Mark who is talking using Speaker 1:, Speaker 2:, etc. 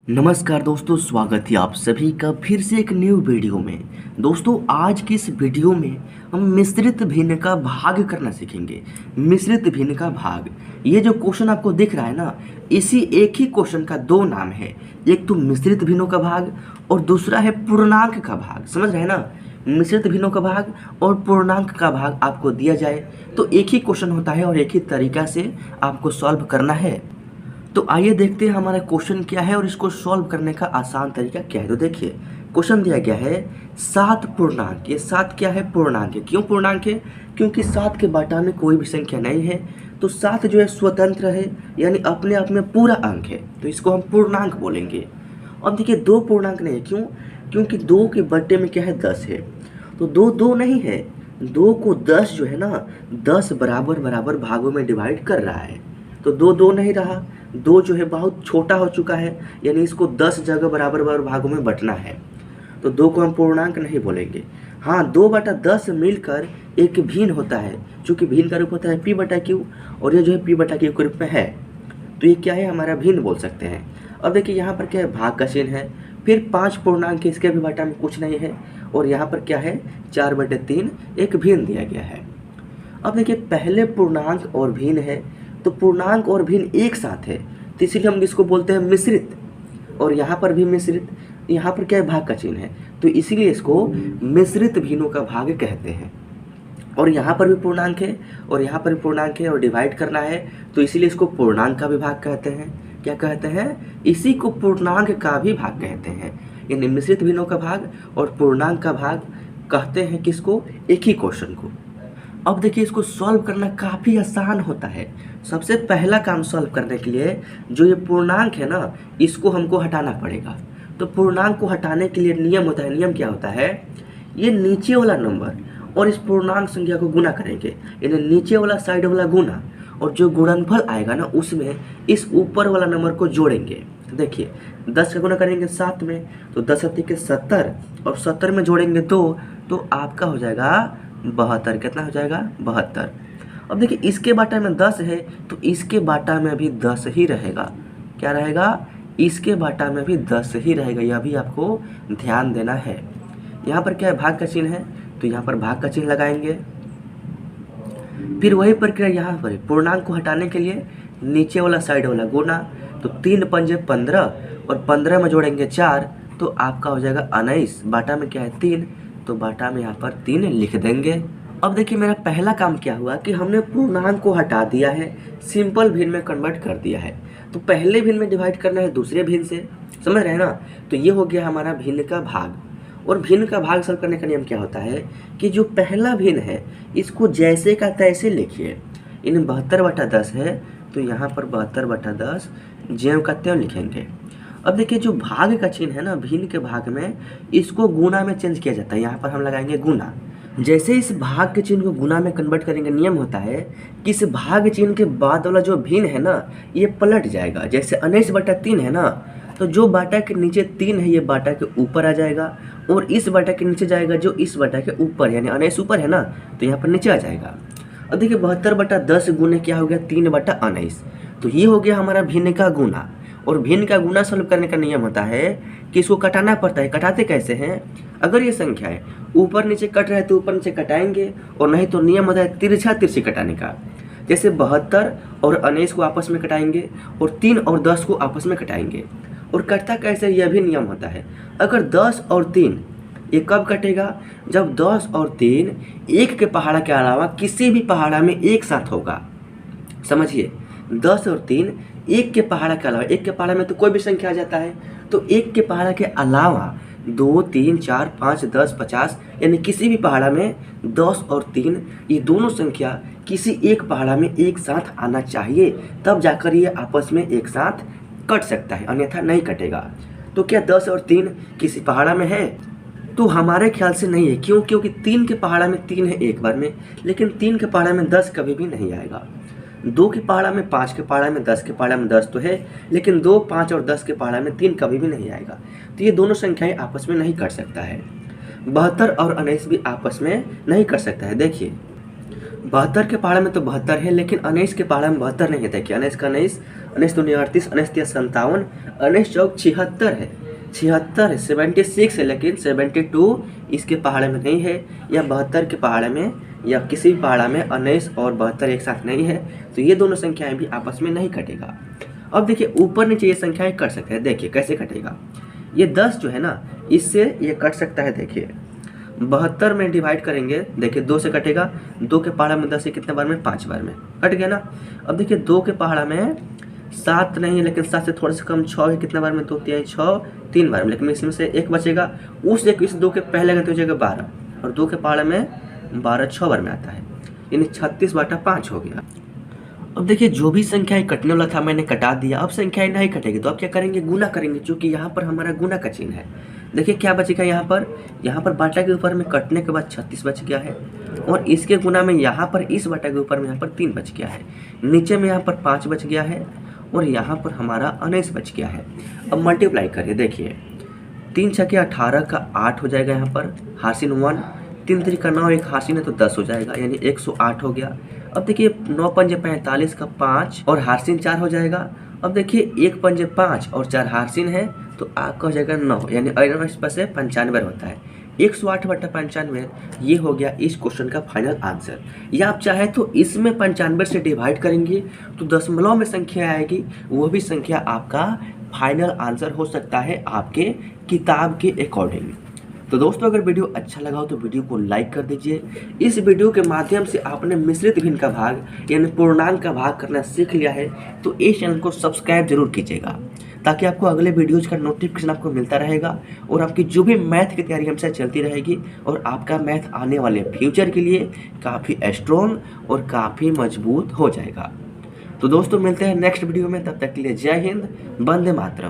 Speaker 1: नमस्कार दोस्तों, स्वागत है आप सभी का फिर से एक न्यू वीडियो में। दोस्तों, आज की इस वीडियो में हम मिश्रित भिन्न का भाग करना सीखेंगे। मिश्रित भिन्न का भाग, ये जो क्वेश्चन आपको दिख रहा है ना, इसी एक ही क्वेश्चन का दो नाम है। एक तो मिश्रित भिन्नों का भाग और दूसरा है पूर्णांक का भाग। समझ रहे हैं ना, मिश्रित भिन्नों का भाग और पूर्णांक का भाग आपको दिया जाए तो एक ही क्वेश्चन होता है और एक ही तरीका से आपको सॉल्व करना है। तो आइए देखते हैं हमारा क्वेश्चन क्या है और इसको सॉल्व करने का आसान तरीका क्या है। तो देखिए, क्वेश्चन दिया गया है 7 पूर्णांक। ये 7 क्या है? पूर्णांक है। क्यों पूर्णांक है? क्योंकि 7 के बाटा में कोई भी संख्या नहीं है, तो 7 जो है स्वतंत्र है, यानी अपने आप में पूरा अंक है, तो इसको हम पूर्णांक बोलेंगे। अब देखिए, 2 पूर्णांक नहीं है। क्यों? क्योंकि 2 के बट्टे में क्या है? 10 है, तो 2 2 नहीं है। 2 को 10 जो है ना, 10 बराबर बराबर भागों में डिवाइड कर रहा है, तो 2 2 नहीं रहा। 2 जो है बहुत छोटा हो चुका है, यानी इसको 10 जगह बराबर बराबर भागों में बंटना है, तो 2 को हम पूर्णांक नहीं बोलेंगे। हाँ, 2/10 मिलकर एक भिन्न होता है, चूँकि भिन्न का रूप होता है p/q, और ये जो है p/q के रूप में है, तो ये क्या है? हमारा भिन्न बोल सकते हैं। अब देखिए, यहाँ पर क्या है? भाग का चिन्ह है, फिर 5 पूर्णांक है, इसके भी बाटा में कुछ नहीं है, और यहाँ पर क्या है? 4/3 एक भिन्न दिया गया है। अब देखिए, पहले पूर्णांक और भिन्न है, तो पूर्णांक और भिन्न एक साथ है, तो इसीलिए हम इसको बोलते हैं मिश्रित। और यहाँ पर भी मिश्रित, यहाँ पर क्या है? भाग का चिन्ह है, तो इसीलिए इसको मिश्रित भिन्नों का भाग कहते हैं। और यहाँ पर भी पूर्णांक है और यहाँ पर भी पूर्णांक है और डिवाइड करना है, तो इसीलिए इसको पूर्णांक का भी भाग कहते हैं। क्या कहते हैं? इसी को पूर्णांक का भी भाग कहते हैं। यानी मिश्रित भिन्नों का भाग और पूर्णांक का भाग कहते हैं किसको? एक ही क्वेश्चन को। अब देखिए, इसको सॉल्व करना काफ़ी आसान होता है। सबसे पहला काम सॉल्व करने के लिए जो ये पूर्णांक है ना, इसको हमको हटाना पड़ेगा। तो पूर्णांक को हटाने के लिए नियम होता है। नियम क्या होता है? ये नीचे वाला नंबर और इस पूर्णांक संख्या को गुना करेंगे, यानी नीचे वाला साइड वाला गुना, और जो गुणनफल आएगा ना, उसमें इस ऊपर वाला नंबर को जोड़ेंगे। तो देखिए, 10 का गुना करेंगे 7 में, तो 10 के 70, और 70 में जोड़ेंगे 2, तो आपका हो जाएगा 72। कितना हो जाएगा? 72। अब देखिए, इसके बाटा में 10 है, तो इसके बाटा में भी 10 ही रहेगा। क्या रहेगा? इसके बाटा में भी 10 ही रहेगा। यह भी आपको ध्यान देना है। यहाँ पर क्या है? भाग का चिन्ह है, तो यहाँ पर भाग का चिन्ह लगाएंगे। फिर वही प्रक्रिया यहाँ पर, पूर्णांक को हटाने के लिए नीचे वाला साइड वाला गुना, तो 3 पंजे 15, और 15 में जोड़ेंगे 4, तो आपका हो जाएगा 19। बाटा में क्या है? 3, तो बाटा में यहाँ पर 3 लिख देंगे। अब देखिए, मेरा पहला काम क्या हुआ कि हमने पूर्णांक को हटा दिया है, सिंपल भिन्न में कन्वर्ट कर दिया है। तो पहले भिन्न में डिवाइड करना है दूसरे भिन्न से, समझ रहे हैं ना? तो ये हो गया हमारा भिन्न का भाग। और भिन्न का भाग सॉल्व करने का नियम क्या होता है कि जो पहला भिन्न है, इसको जैसे का तैसे लिखिए। इन 72/10 है, तो यहाँ पर 72/10 ज्यों का त्यों लिखेंगे। अब देखिए, जो भाग का चिन्ह है ना, भिन्न के भाग में, इसको गुना में चेंज किया जाता है। यहाँ पर हम लगाएंगे गुना। जैसे इस भाग के चिन्ह को गुना में कन्वर्ट करेंगे, नियम होता है कि इस भाग चिन्ह के बाद वाला जो भिन्न है ना, ये पलट जाएगा। जैसे 19/3 है ना, तो जो बाटा के नीचे 3 है, ये बाटा के ऊपर आ जाएगा, और इस बाटा के नीचे जाएगा जो इस बाटा के ऊपर, यानी 19 ऊपर है ना, तो यहाँ पर नीचे आ जाएगा। अब देखिए, 72/10 गुने क्या हो गया? 3/19। तो ये हो गया हमारा भिन्न का गुना। और भिन्न का गुना सॉल्व करने का नियम होता है कि इसको कटाना पड़ता है। कटाते कैसे हैं? अगर ये संख्या है ऊपर नीचे कट रहा है, तो ऊपर नीचे कटाएंगे, और नहीं तो नियम होता है तिरछा तिरछी कटाने का। जैसे 72 और 19 को आपस में कटाएंगे, और 3 और 10 को आपस में कटाएंगे। और कटता कैसे? यह भी नियम होता है। अगर 10 और 3 ये कब कटेगा? जब 10 और 3 एक के पहाड़ा के अलावा किसी भी पहाड़ा में एक साथ होगा। समझिए, 10 और 3 एक के पहाड़ा के अलावा, एक के पहाड़ा में तो कोई भी संख्या आ जाता है, तो एक के पहाड़ा के अलावा 2, 3, 4, 5, 10, 50, यानी किसी भी पहाड़ा में 10 और 3 ये दोनों संख्या किसी एक पहाड़ा में एक साथ आना चाहिए, तब जाकर ये आपस में एक साथ कट सकता है, अन्यथा नहीं कटेगा। तो क्या 10 और 3 किसी पहाड़ा में है? तो हमारे ख्याल से नहीं है। क्यों? क्योंकि 3 के पहाड़ा में 3 है एक बार में, लेकिन 3 के पहाड़ा में 10 कभी भी नहीं आएगा। 2 के पहाड़ा में, 5 के पहाड़ा में, 10 के पहाड़ा में 10 तो है, लेकिन 2, 5 और 10 के पहाड़ा में 3 कभी भी नहीं आएगा। तो ये दोनों संख्याएं आपस में नहीं कट सकता है। 72 और 19 भी आपस में नहीं कट सकता है। देखिए, 72 के पहाड़ा में तो 72 है, लेकिन 19 के पहाड़ा में 72 नहीं है। देखिए, 19 का 19 19 दूनी 38, 19 तिया 57, 19 चौक 76 है, 76 है, 76 है, लेकिन 72 इसके पहाड़े में नहीं है, या 72 के पहाड़े में, या किसी भी पहाड़ा में 19 और 72 एक साथ नहीं है, तो ये दोनों संख्याएं भी आपस में नहीं कटेगा। अब देखिए ऊपर नीचे ये संख्याएं कट सकते हैं, देखिए कैसे कटेगा। ये 10 जो है ना, इससे ये कट सकता है, देखिए 72 में डिवाइड करेंगे, देखिए 2 से कटेगा, 2 के पहाड़ा में 10 से कितने बार में, 5 बार में कट गया ना। अब देखिए 2 के पहाड़ा में 7 नहीं है, लेकिन 7 से थोड़ा सा कम 6 है, कितने बार में, 2 तिहाई 6, 3 बार में, लेकिन इसमें से एक बचेगा, उस एक इस 2 के पहले गए तो हो जाएगा 12, और 2 के पहाड़ा में 12 6 बार में आता है, यानी 36/5 हो गया। अब देखिए जो भी संख्याएं कटने वाला था मैंने कटा दिया, अब संख्याएं नहीं कटेगी तो अब क्या करेंगे, गुना करेंगे, क्योंकि यहाँ पर हमारा गुना का चिन्ह है। देखिए क्या बचेगा यहाँ पर बाटा के ऊपर में कटने के बाद 36 बच गया है, और इसके गुना में यहाँ पर इस बाटा के ऊपर में यहाँ पर 3 बच गया है, नीचे में यहाँ पर 5 बच गया है, और यहाँ पर हमारा 19 बच गया है। अब मल्टीप्लाई करिए, देखिए 3 छक्के 18 का 8 हो जाएगा, यहाँ पर हासिन 1, 3 3 का 9, एक हासिन है तो 10 हो जाएगा, यानी 108 हो गया। अब देखिए 9 पंजे 45 का 5 और हासिन 4 हो जाएगा। अब देखिए 1 पंजे 5 और 4 हासिन है तो आपका हो जाएगा 9, यानी 9 से 95 होता है। 108/95 ये हो गया इस क्वेश्चन का फाइनल आंसर। या आप चाहे तो इसमें 95 से डिवाइड करेंगे तो दशमलव में संख्या आएगी, वो भी संख्या आपका फाइनल आंसर हो सकता है आपके किताब के अकॉर्डिंग। तो दोस्तों अगर वीडियो अच्छा लगा हो तो वीडियो को लाइक कर दीजिए। इस वीडियो के माध्यम से आपने मिश्रित भिन्न का भाग यानी पूर्णांक का भाग करना सीख लिया है, तो इस चैनल को सब्सक्राइब जरूर कीजिएगा, ताकि आपको अगले वीडियोज़ का नोटिफिकेशन आपको मिलता रहेगा, और आपकी जो भी मैथ की तैयारी हमसे चलती रहेगी, और आपका मैथ आने वाले फ्यूचर के लिए काफ़ी स्ट्रॉन्ग और काफ़ी मजबूत हो जाएगा। तो दोस्तों मिलते हैं नेक्स्ट वीडियो में, तब तक के लिए जय हिंद, वंदे मातरम।